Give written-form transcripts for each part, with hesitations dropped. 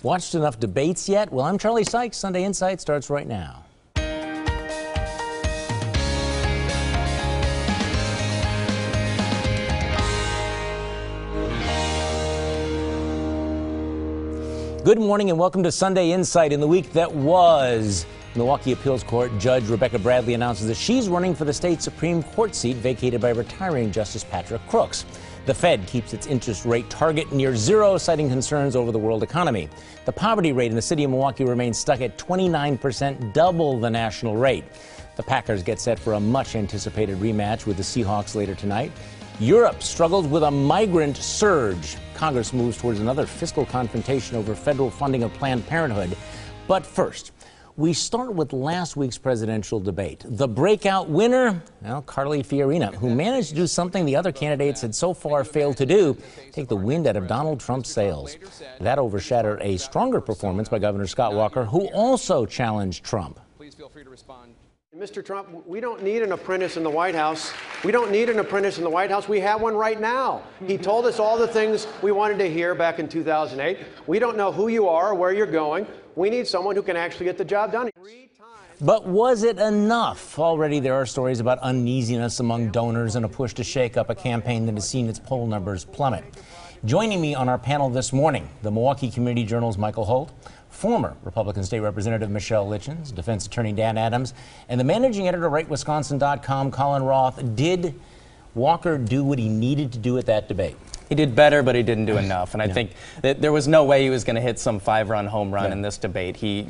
Watched enough debates yet? Well, I'm Charlie Sykes. Sunday Insight starts right now. Good morning and welcome to Sunday Insight. In the week that was, Milwaukee Appeals Court Judge Rebecca Bradley announces that she's running for the state Supreme Court seat vacated by retiring Justice Patrick Crooks. The Fed keeps its interest rate target near zero, citing concerns over the world economy. The poverty rate in the city of Milwaukee remains stuck at 29%, double the national rate. The Packers get set for a much-anticipated rematch with the Seahawks later tonight. Europe struggles with a migrant surge. Congress moves towards another fiscal confrontation over federal funding of Planned Parenthood. But first, we start with last week's presidential debate. The breakout winner, well, Carly Fiorina, who managed to do something the other candidates had so far failed to do, take the wind out of Donald Trump's sails. That overshadowed a stronger performance by Governor Scott Walker, who also challenged Trump. Please feel free to respond. Mr. Trump, we don't need an apprentice in the White House. We don't need an apprentice in the White House. We have one right now. He told us all the things we wanted to hear back in 2008. We don't know who you are or where you're going. We need someone who can actually get the job done. But was it enough? Already there are stories about uneasiness among donors and a push to shake up a campaign that has seen its poll numbers plummet. Joining me on our panel this morning, the Milwaukee Community Journal's Mikel Holt, former Republican State Representative Michelle Litjens, Defense Attorney Dan Adams, and the managing editor of RightWisconsin.com, Collin Roth. Did Walker do what he needed to do at that debate? He did better, but he didn't do enough. And I think that there was no way he was going to hit some 5-run home run in this debate. He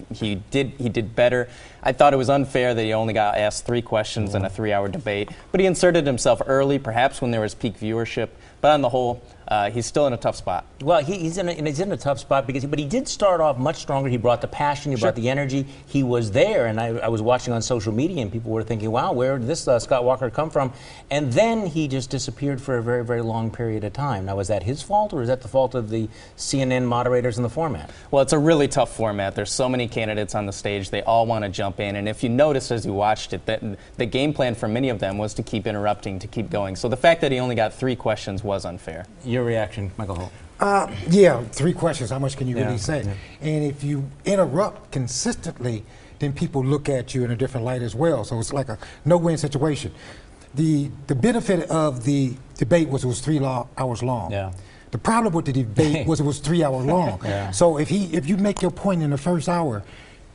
did better. I thought it was unfair that he only got asked 3 questions in a 3-hour debate. But he inserted himself early, perhaps when there was peak viewership. But on the whole, he's still in a tough spot. Well, he's in a tough spot but he did start off much stronger. He brought the passion, he brought the energy. He was there, and I was watching on social media, and people were thinking, wow, where did this Scott Walker come from? And then he just disappeared for a very, very long period of time. Now, is that his fault, or is that the fault of the CNN moderators and the format? Well, it's a really tough format. There's so many candidates on the stage. They all want to jump in. And if you noticed as you watched it, that the game plan for many of them was to keep interrupting, to keep going. So the fact that he only got 3 questions was unfair. Your reaction, Mikel Holt? Yeah, 3 questions. How much can you really say? Yeah. And if you interrupt consistently, then people look at you in a different light as well. So it's like a no-win situation. The benefit of the debate was it was 3 hours long. Yeah. The problem with the debate was it was 3 hours long. So if you make your point in the first hour,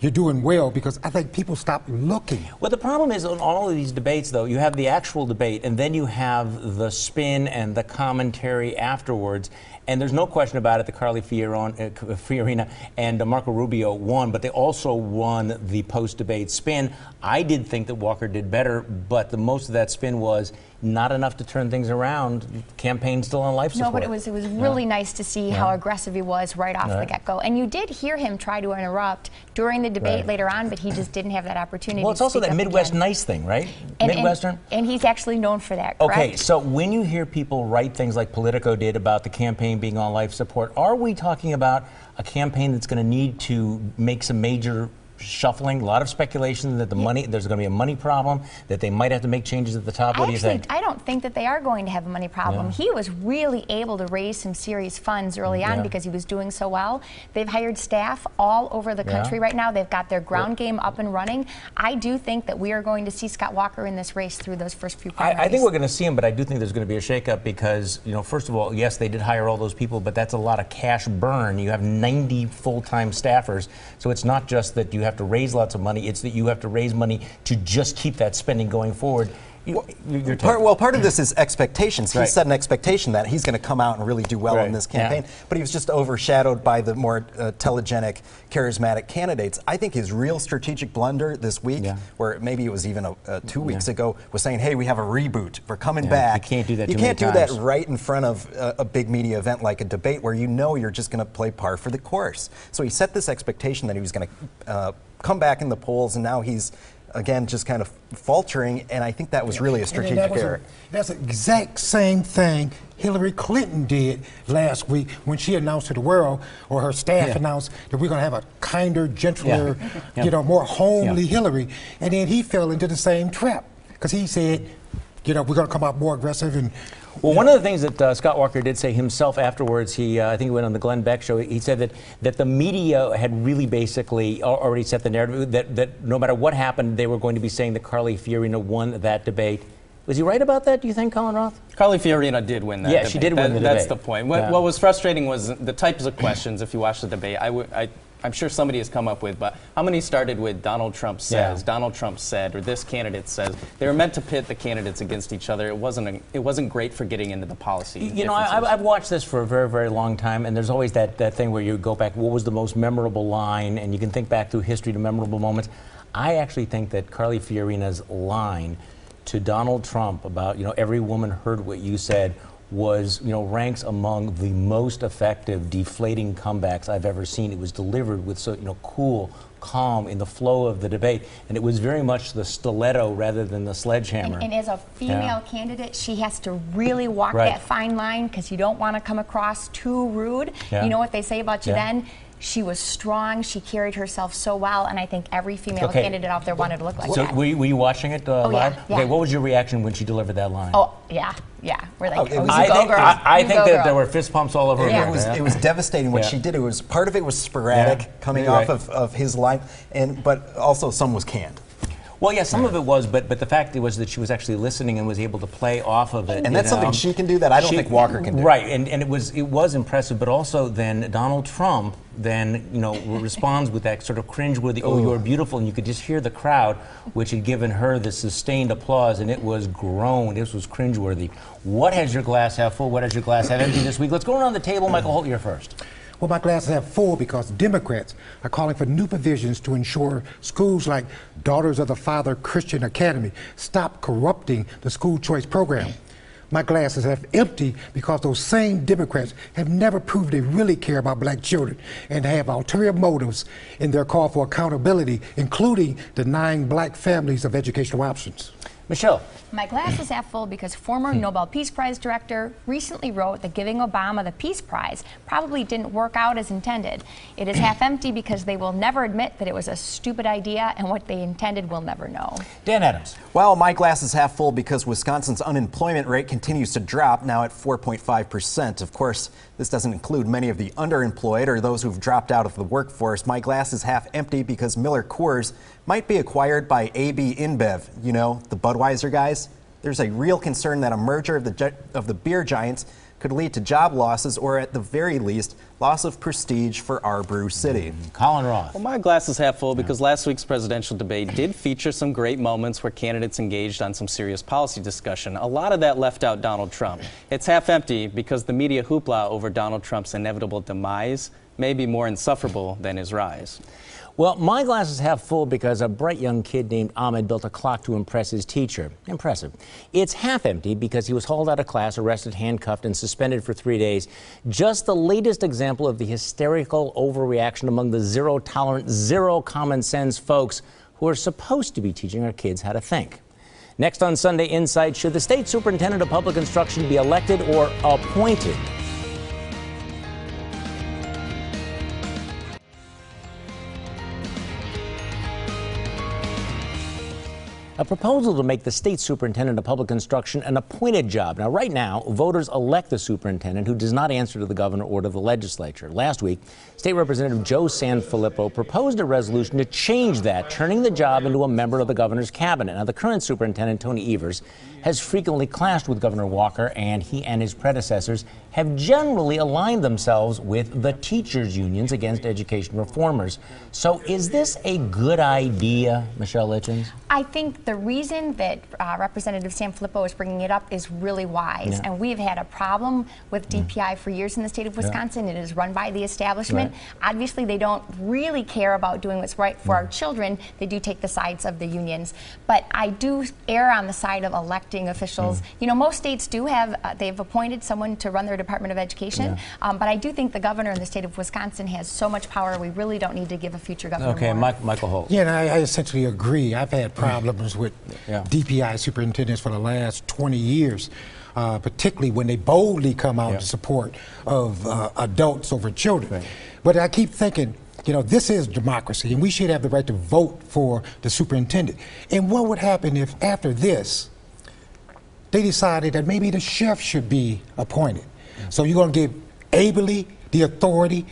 you're doing well, because I think people stop looking. Well, the problem is on all of these debates, though, you have the actual debate, and then you have the spin and the commentary afterwards. And there's no question about it that Carly Fiorina and Marco Rubio won, but they also won the post-debate spin. I did think that Walker did better, but most of that spin was not enough to turn things around. Campaign still on life support. No, but it was really nice to see how aggressive he was right off the get-go. And you did hear him try to interrupt during the debate later on, but he just didn't have that opportunity. Well, it's also that Midwest nice thing, right? Midwestern. And he's actually known for that, correct? Okay, so when you hear people write things like Politico did about the campaign being on life support, are we talking about a campaign that's going to need to make some major shuffling? A lot of speculation that there's going to be a money problem, that they might have to make changes at the top. What do you think? I don't think that they are going to have a money problem. He was really able to raise some serious funds early on because he was doing so well. They've hired staff all over the country right now. They've got their ground game up and running. I do think that we are going to see Scott Walker in this race through those first few primaries. I think we're going to see him, but I do think there's going to be a shakeup because, first of all, yes, they did hire all those people, but that's a lot of cash burn. You have 90 full-time staffers, so it's not just that you have to raise lots of money, it's that you have to raise money to just keep that spending going forward. Part of this is expectations. He set an expectation that he's going to come out and really do well in this campaign, but he was just overshadowed by the more telegenic, charismatic candidates. I think his real strategic blunder this week, where maybe it was even 2 weeks ago, was saying, hey, we have a reboot. We're coming back. You can't do that You can't do that right in front of a big media event like a debate where you're just going to play par for the course. So he set this expectation that he was going to come back in the polls, and now he's again just kind of faltering, and I think that was really a strategic error. That's the exact same thing Hillary Clinton did last week when she announced to the world, or her staff announced, that we're going to have a kinder, gentler, more homely Hillary, and then he fell into the same trap because he said, we're going to come out more aggressive. And well, one of the things that Scott Walker did say himself afterwards, I think he went on the Glenn Beck show, he said that the media had really basically already set the narrative that no matter what happened, they were going to be saying that Carly Fiorina won that debate. Was he right about that, do you think, Collin Roth? Carly Fiorina did win that debate. She did win the debate. That's the point. What was frustrating was the types of questions, if you watch the debate, I'm sure somebody has come up with, but how many started with Donald Trump says, Donald Trump said, or this candidate says? They were meant to pit the candidates against each other. It wasn't great for getting into the policy. You know, I've watched this for a very, very long time, and there's always that thing where you go back, what was the most memorable line, and you can think back through history to memorable moments. I actually think that Carly Fiorina's line to Donald Trump about, every woman heard what you said was, ranks among the most effective deflating comebacks I've ever seen. It was delivered with so, cool, calm in the flow of the debate, and it was very much the stiletto rather than the sledgehammer. And as a female candidate, she has to really walk that fine line because you don't want to come across too rude. You know what they say about you then? She was strong. She carried herself so well, and I think every female candidate out there wanted to look like that. So were you watching it live? Yeah. Okay, what was your reaction when she delivered that line? Oh, yeah. We're like, I think that there were fist pumps all over her. It was devastating what she did. It was part of it was sporadic coming off of his line, but also some was canned. Well, yeah, some of it was, but the fact was that she was actually listening and was able to play off of it. And that's something she can do that I don't think Walker can do. Right, and it was impressive, but also then Donald Trump then, responds with that sort of cringeworthy, oh, you're beautiful, and you could just hear the crowd, which had given her the sustained applause, and it was groan. This was cringeworthy. What has your glass half full? What has your glass half empty this week? Let's go around the table. Michael Holt, you're first. Well, my glass is half full because Democrats are calling for new provisions to ensure schools like Daughters of the Father Christian Academy stop corrupting the school choice program. My glass is half empty because those same Democrats have never proved they really care about black children and have ulterior motives in their call for accountability, including denying black families of educational options. Michelle. My glass is half full because former Nobel Peace Prize director recently wrote that giving Obama the Peace Prize probably didn't work out as intended. It is half empty because they will never admit that it was a stupid idea, and what they intended we'll never know. Dan Adams. Well, my glass is half full because Wisconsin's unemployment rate continues to drop, now at 4.5%. Of course, this doesn't include many of the underemployed or those who've dropped out of the workforce. My glass is half empty because Miller Coors might be acquired by AB InBev, the Budweiser guys. There's a real concern that a merger of the beer giants could lead to job losses or, at the very least, loss of prestige for our brew city. Collin Roth. Well, my glass is half full because last week's presidential debate did feature some great moments where candidates engaged on some serious policy discussion. A lot of that left out Donald Trump. It's half empty because the media hoopla over Donald Trump's inevitable demise may be more insufferable than his rise. Well, my glass is half full because a bright young kid named Ahmed built a clock to impress his teacher. Impressive. It's half empty because he was hauled out of class, arrested, handcuffed, and suspended for 3 days. Just the latest example of the hysterical overreaction among the zero-tolerant, zero-common-sense folks who are supposed to be teaching our kids how to think. Next on Sunday Insight, should the state superintendent of public instruction be elected or appointed? A proposal to make the state superintendent of public instruction an appointed job. Now, right now, voters elect the superintendent who does not answer to the governor or to the legislature. Last week, State Representative Joe Sanfilippo proposed a resolution to change that, turning the job into a member of the governor's cabinet. Now, the current superintendent, Tony Evers, has frequently clashed with Governor Walker, and he and his predecessors have generally aligned themselves with the teachers' unions against education reformers. So is this a good idea, Michelle Litjens? I think the reason that Representative Sanfilippo is bringing it up is really wise. And we've had a problem with DPI for years in the state of Wisconsin. It is run by the establishment. Obviously, they don't really care about doing what's right for our children. They do take the sides of the unions. But I do err on the side of electing officials. You know, most states do have, they've appointed someone to run their Department of Education. But I do think the governor in the state of Wisconsin has so much power, we really don't need to give a future governor more. Michael Holt. Yeah, and I essentially agree. I've had problems with DPI superintendents for the last 20 years, particularly when they boldly come out in support of adults over children. But I keep thinking, you know, this is democracy, and we should have the right to vote for the superintendent. And what would happen if, after this, they decided that maybe the sheriff should be appointed. So you're going to give Abley the authority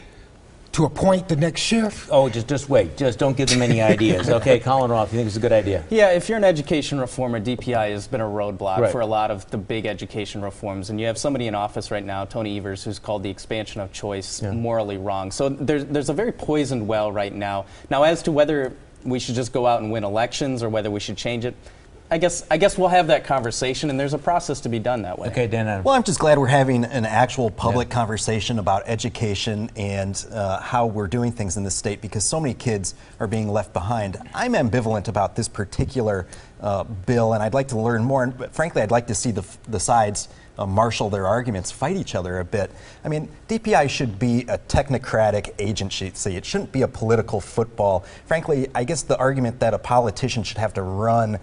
to appoint the next sheriff? Oh, just wait. Just don't give them any ideas. Okay, Collin Roth, you think it's a good idea? Yeah, if you're an education reformer, DPI has been a roadblock Right. for a lot of the big education reforms. And you have somebody in office right now, Tony Evers, who's called the expansion of choice morally wrong. So there's a very poisoned well right now. Now, as to whether we should just go out and win elections or whether we should change it, I guess we'll have that conversation, and there's a process to be done that way. Okay, Dan Adams. Well, I'm just glad we're having an actual public conversation about education and how we're doing things in this state, because so many kids are being left behind. I'm ambivalent about this particular bill, and I'd like to learn more. But frankly, I'd like to see the sides marshal their arguments, fight each other a bit. I mean, DPI should be a technocratic agency. It shouldn't be a political football. Frankly, I guess the argument that a politician should have to run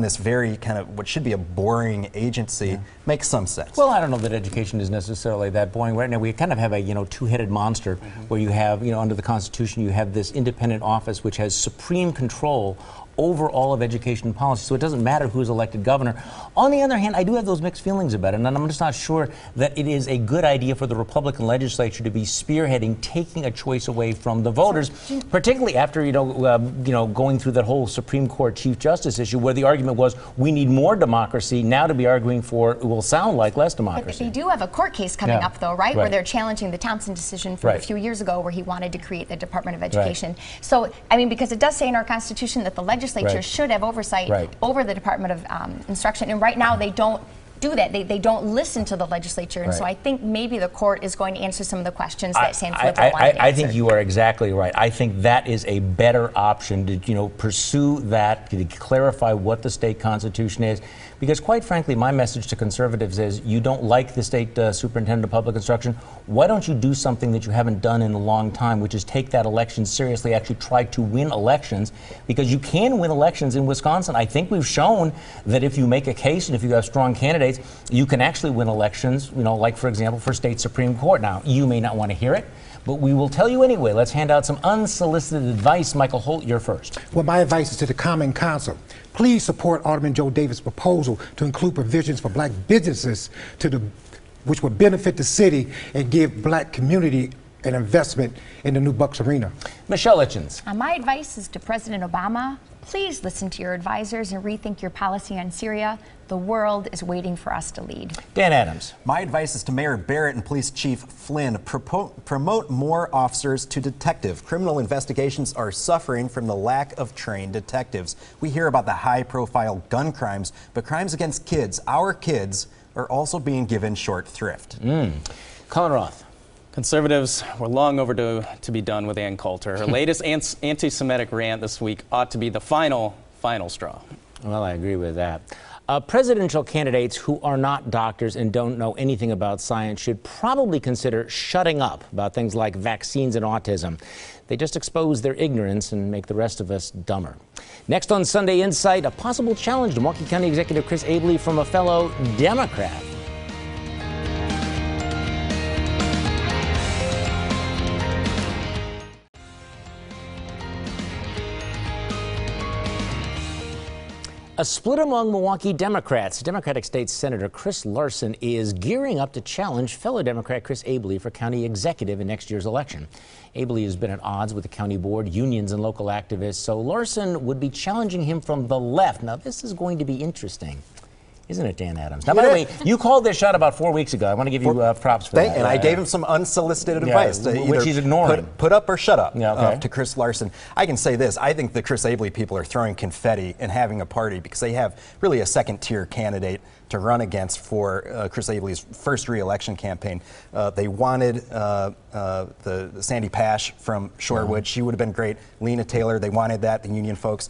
this very kind of what should be a boring agency makes some sense. Well, I don't know that education is necessarily that boring. Right now, we kind of have a two-headed monster where you have under the Constitution you have this independent office which has supreme control over all of education policy, so it doesn't matter who's elected governor. On the other hand, I do have those mixed feelings about it, and I'm just not sure that it is a good idea for the Republican legislature to be spearheading taking a choice away from the voters, particularly after going through that whole Supreme Court Chief Justice issue, where the argument was we need more democracy. Now to be arguing for it will sound like less democracy. They do have a court case coming up, though, right? Where they're challenging the Thompson decision from a few years ago, where he wanted to create the Department of Education. So, I mean, because it does say in our Constitution that the legislature should have oversight over the Department of Instruction, and right now they don't do that. They don't listen to the legislature, and so I think maybe the court is going to answer some of the questions that Sanford wanted to answer. I think you are exactly right. I think that is a better option to pursue that, to clarify what the state constitution is. Because quite frankly, my message to conservatives is you don't like the state superintendent of public instruction. Why don't you do something that you haven't done in a long time, which is take that election seriously, actually try to win elections, because you can win elections in Wisconsin. I think we've shown that if you make a case and if you have strong candidates, you can actually win elections, like, for example, for state Supreme Court. Now, you may not want to hear it, but we will tell you anyway. Let's hand out some unsolicited advice. Michael Holt, you're first. Well, my advice is to the Common Council. Please support Alderman Joe Davis' proposal to include provisions for black businesses which would benefit the city and give black community an investment in the new Bucks Arena. Michelle Litjens. My advice is to President Obama. Please listen to your advisors and rethink your policy on Syria. The world is waiting for us to lead. Dan Adams. My advice is to Mayor Barrett and Police Chief Flynn. Promote more officers to detective. Criminal investigations are suffering from the lack of trained detectives. We hear about the high-profile gun crimes, but crimes against kids, our kids, are also being given short thrift. Collin Roth. Conservatives were long overdue to be done with Ann Coulter. Her latest anti-Semitic rant this week ought to be the final straw. Well, I agree with that. Presidential candidates who are not doctors and don't know anything about science should probably consider shutting up about things like vaccines and autism. They just expose their ignorance and make the rest of us dumber. Next on Sunday Insight, a possible challenge to Milwaukee County Executive Chris Abley from a fellow Democrat. A split among Milwaukee Democrats. Democratic State Senator Chris Larson is gearing up to challenge fellow Democrat Chris Abley for county executive in next year's election. Abley has been at odds with the county board, unions, and local activists, so Larson would be challenging him from the left. Now, this is going to be interesting. Isn't it, Dan Adams? Now, by the way, you called this shot about 4 weeks ago. I want to give you props for that. And I gave him some unsolicited advice. Which he's ignoring. Put up or shut up to Chris Larson. I can say this. I think the Chris Abley people are throwing confetti and having a party because they have really a second-tier candidate to run against for Chris Abley's first re-election campaign. They wanted the Sandy Pash from Shorewood. She would have been great. Lena Taylor, they wanted that, the union folks.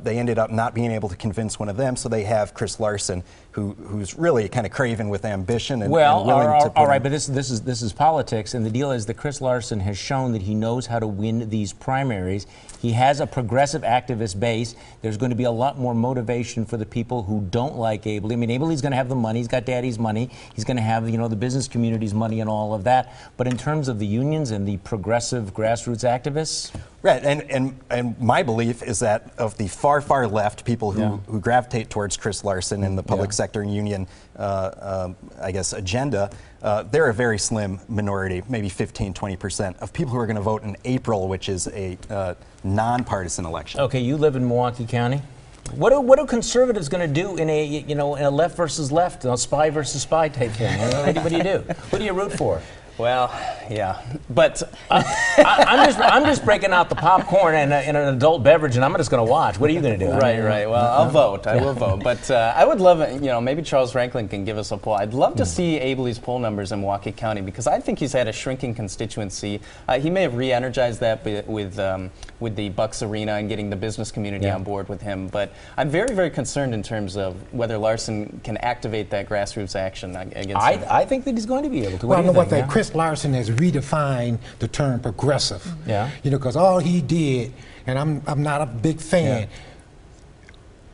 They ended up not being able to convince one of them, so they have Chris Larson, who's really kind of craven with ambition and willing to all right, but this is politics, and the deal is that Chris Larson has shown that he knows how to win these primaries. He has a progressive activist base. There's going to be a lot more motivation for the people who don't like Abley. I mean, stable. He's going to have the money. He's got daddy's money. He's going to have, you know, the business community's money and all of that. But in terms of the unions and the progressive grassroots activists, right, and my belief is that of the far, far left, people who gravitate towards Chris Larson and the public sector and union, I guess, agenda, they're a very slim minority, maybe 15, 20% of people who are going to vote in April, which is a nonpartisan election. Okay, you live in Milwaukee County. What are conservatives going to do in a, you know, in a left versus left, a spy versus spy type thing? What do you do? Who do you root for? Well, yeah, but I'm just breaking out the popcorn and an adult beverage, and I'm just going to watch. What are you going to do? Right. Well, I'll vote. I will vote. But I would love, you know, maybe Charles Franklin can give us a poll. I'd love to see Abley's poll numbers in Milwaukee County because I think he's had a shrinking constituency. He may have re-energized that with the Bucks Arena and getting the business community on board with him. But I'm very, very concerned in terms of whether Larson can activate that grassroots action against him. I think that he's going to be able to. Well, I know what that Chris Larson has redefined the term progressive. Yeah. You know, because all he did, and I'm not a big fan.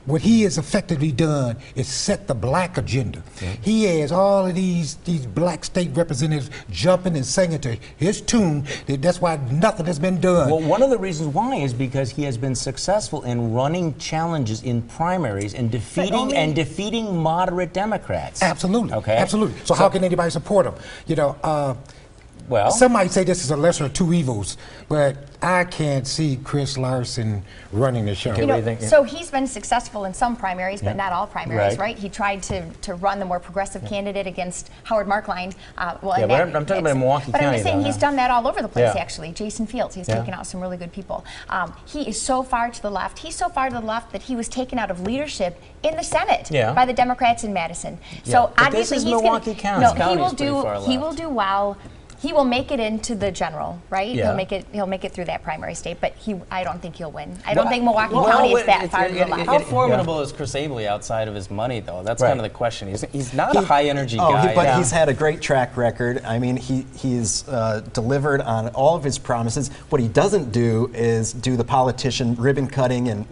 What he has effectively done is set the black agenda. He has all of these black state representatives jumping and singing to his tune. That's why nothing has been done. Well, one of the reasons why is because he has been successful in running challenges in primaries and defeating moderate Democrats. Absolutely. Okay. Absolutely. So how can anybody support him? You know. Well, some might say this is a lesser of two evils, but I can't see Chris Larson running the show. Okay, you what know, do you think? so he's been successful in some primaries, but not all primaries, right? He tried to run the more progressive candidate against Howard Markline. But I'm talking about Milwaukee County. But I'm just saying he's done that all over the place, Yeah. actually. Jason Fields, he's taken out some really good people. He is so far to the left. He's so far to the left that he was taken out of leadership in the Senate by the Democrats in Madison. So But obviously this is he's Milwaukee County. No, he will do well. He will make it into the general, right? Yeah. He'll make it through that primary state, but I don't think he'll win. I don't think Milwaukee County is that far to the left. How formidable is Chris Abley outside of his money, though? That's kind of the question. He's not a high energy guy. But he's had a great track record. I mean, he's delivered on all of his promises. What he doesn't do is do the politician ribbon cutting and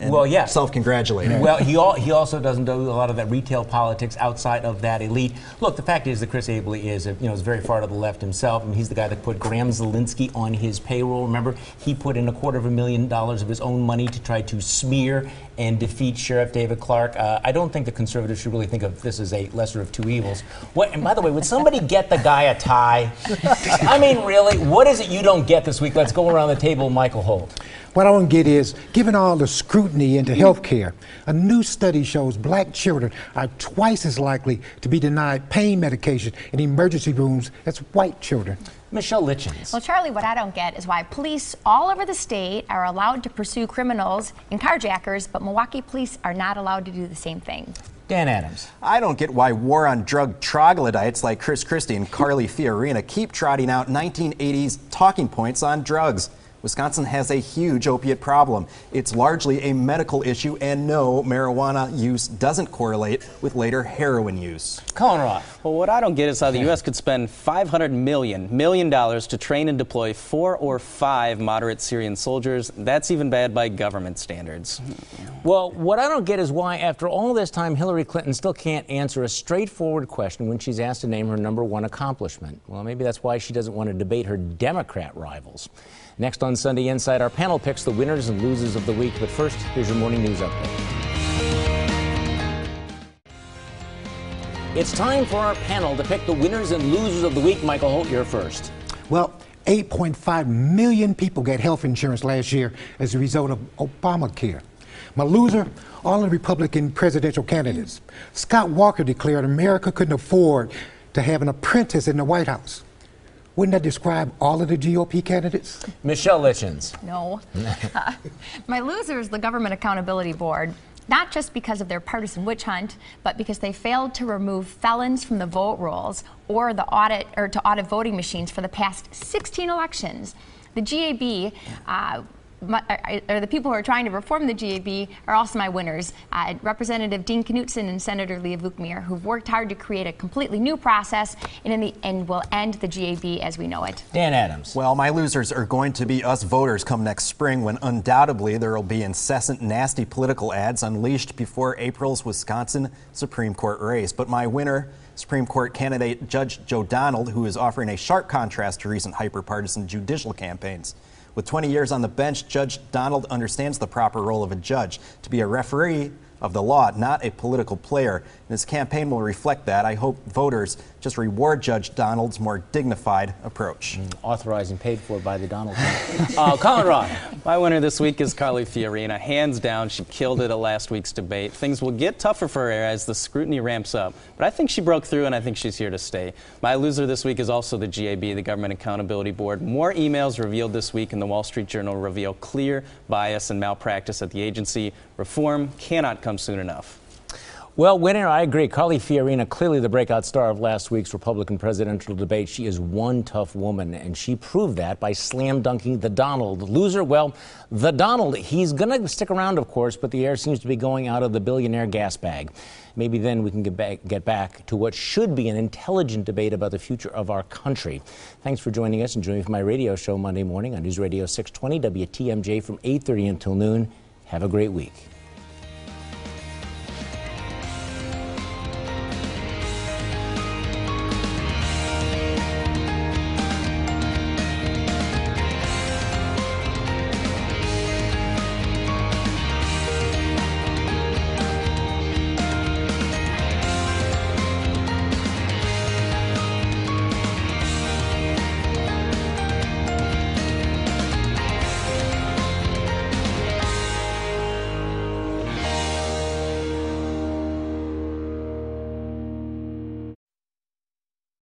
self-congratulating. Well, he also doesn't do a lot of that retail politics outside of that elite. Look, the fact is that Chris Abley is very far to the left himself. I mean, he's the guy that put Graham Zelinsky on his payroll. Remember, he put in $250,000 of his own money to try to smear and defeat Sheriff David Clark. I don't think the conservatives should really think of this as a lesser of two evils. And by the way, would somebody get the guy a tie? I mean, really, what is it you don't get this week? Let's go around the table, Mikel Holt. What I don't get is, given all the scrutiny into health care, a new study shows black children are twice as likely to be denied pain medication in emergency rooms as white children. Michelle Litjens. Well, Charlie, what I don't get is why police all over the state are allowed to pursue criminals and carjackers, but Milwaukee police are not allowed to do the same thing. Dan Adams. I don't get why war on drug troglodytes like Chris Christie and Carly Fiorina keep trotting out 1980s talking points on drugs. Wisconsin has a huge opiate problem. It's largely a medical issue, and no, marijuana use doesn't correlate with later heroin use. Collin Roth. Well, what I don't get is how the U.S. could spend $500 million to train and deploy 4 or 5 moderate Syrian soldiers. That's even bad by government standards. Well, what I don't get is why, after all this time, Hillary Clinton still can't answer a straightforward question when she's asked to name her #1 accomplishment. Well, maybe that's why she doesn't want to debate her Democrat rivals. Next on Sunday Inside, our panel picks the winners and losers of the week. But first, here's your morning news update. It's time for our panel to pick the winners and losers of the week. Mikel Holt, you're first. Well, 8.5 million people got health insurance last year as a result of Obamacare. My loser, all the Republican presidential candidates. Scott Walker declared America couldn't afford to have an apprentice in the White House. Wouldn't that describe all of the GOP candidates? Michelle Litjens. No. My loser is the Government Accountability Board, not just because of their partisan witch hunt, but because they failed to remove felons from the vote rolls or to audit voting machines for the past 16 elections. The GAB the people who are trying to reform the GAB are also my winners. Representative Dean Knutson and Senator Leah Vukmir, who've worked hard to create a completely new process and in the end will end the GAB as we know it. Dan Adams. Well, my losers are going to be us voters come next spring, when undoubtedly there will be incessant, nasty political ads unleashed before April's Wisconsin Supreme Court race. But my winner, Supreme Court candidate Judge Joe Donald, who is offering a sharp contrast to recent hyper-partisan judicial campaigns. With 20 years on the bench, Judge Donald understands the proper role of a judge, to be a referee of the law, not a political player. And his campaign will reflect that. I hope voters just reward Judge Donald's more dignified approach. Authorized and paid for by the Donald Trump. Collin Roth. My winner this week is Carly Fiorina. Hands down, she killed it at last week's debate. Things will get tougher for her as the scrutiny ramps up, but I think she broke through and I think she's here to stay. My loser this week is also the GAB, the Government Accountability Board. More emails revealed this week in the Wall Street Journal reveal clear bias and malpractice at the agency. Reform cannot come soon enough. Well, winner, I agree. Carly Fiorina, clearly the breakout star of last week's Republican presidential debate. She is one tough woman, and she proved that by slam dunking the Donald. Loser, well, the Donald, he's going to stick around, of course, but the air seems to be going out of the billionaire gas bag. Maybe then we can get back to what should be an intelligent debate about the future of our country. Thanks for joining us and joining me for my radio show Monday morning on News Radio 620 WTMJ from 8:30 until noon. Have a great week.